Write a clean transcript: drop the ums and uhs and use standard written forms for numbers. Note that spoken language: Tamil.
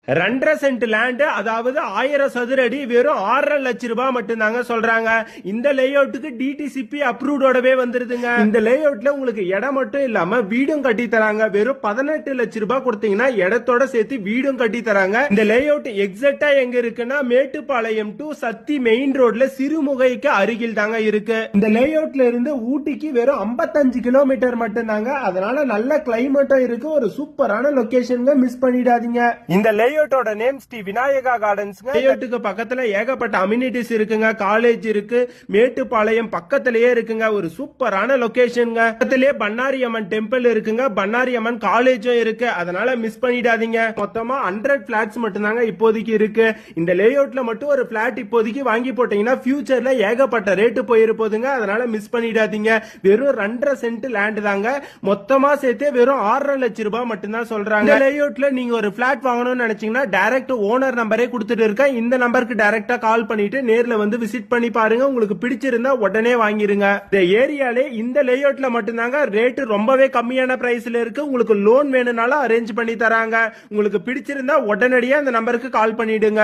2.5 சென்ட் லேண்ட், அதாவது 1000 சதுர அடி, வெறும் 6.5 லட்சம் ரூபாய் மட்டும் தாங்க சொல்றாங்க. இந்த லேஅவுட்டுக்கு டிடிசிபி அப்ரூவ்டோடவே வந்துருதுங்க. இந்த லேஅவுட்ல உங்களுக்கு இடம் மட்டும் இல்லாம வீடும் கட்டி தராங்க. வெறும் 18 லட்சம் ரூபாய் கொடுத்தீங்கன்னா இடத்தோட சேர்த்து வீடும் கட்டி தராங்க. இந்த லேஅவுட் எக்ஸாக்டா எங்க இருக்குன்னா மேட்டுப்பாளையம் டு சத்தி மெயின் ரோட்ல சிறுமுகைக்கு அருகில் தாங்க இருக்கு. இந்த லேஅவுட்ல இருந்து ஊட்டிக்கு வெறும் 55 கிலோமீட்டர் மட்டும் தாங்க. அதனால நல்ல கிளைமேட்டும் இருக்கு. ஒரு சூப்பரான லொகேஷன், மிஸ் பண்ணிடாதீங்க. இந்த லேஅவுட்டோட நேம் ஸ்ரீ விநாயகா கார்டன்ஸ். லேஅவுட்டுக்கு பக்கத்துல ஏகப்பட்ட அம்யூனிட்டிஸ் இருக்குங்க. காலேஜ் இருக்கு, மேட்டுப்பாளையம் பக்கத்திலேயே இருக்குங்க. ஒரு சூப்பரான லொகேஷன்ங்க. பக்கத்திலேயே பண்ணாரி அம்மன் டெம்பிள் இருக்குங்க, பண்ணாரி அம்மன் காலேஜும் இருக்கு. அதனால மிஸ் பண்ணிடாதீங்க. மொத்தமா 100 பிளாட்ஸ் மட்டும் தாங்க இப்போதைக்கு இருக்கு. இந்த லேஅவுட்ல மட்டும் ஒரு பிளாட் இப்போதைக்கு வாங்கி போட்டீங்கன்னா ஃபியூச்சர்ல ஏகப்பட்ட ரேட்டு போயிருப்போதுங்க. அதனால மிஸ் பண்ணிடாதீங்க. வெறும் 2.5 சென்ட் லேண்ட் தாங்க. மொத்தமா சேர்த்து வெறும் 6.5 லட்சம் ரூபாய் மட்டும் தான் சொல்றாங்க. இந்த லேஅவுட்ல நீங்க ஒரு பிளாட் வாங்கணும்னு நினைச்சீங்கன்னா டைரக்ட் ஓனர் நம்பரே கொடுத்துட்டு இருக்கேன். இந்த நம்பருக்கு டைரக்டா கால் பண்ணிட்டு நேர்ல வந்து விசிட் பண்ணி பாருங்க. உங்களுக்கு பிடிச்சிருந்தா உடனே வாங்கிருங்க. இந்த ஏரியாலே இந்த லேஅவுட்ல மட்டும்தாங்க ரேட் ரொம்பவே கம்மியான பிரைஸ்ல இருக்கு. உங்களுக்கு லோன் வேணும்னாலும் அரேஞ்ச் பண்ணி தராங்க. உங்களுக்கு பிடிச்சிருந்தா உடனடியா இந்த நம்பருக்கு கால் பண்ணிடுங்க.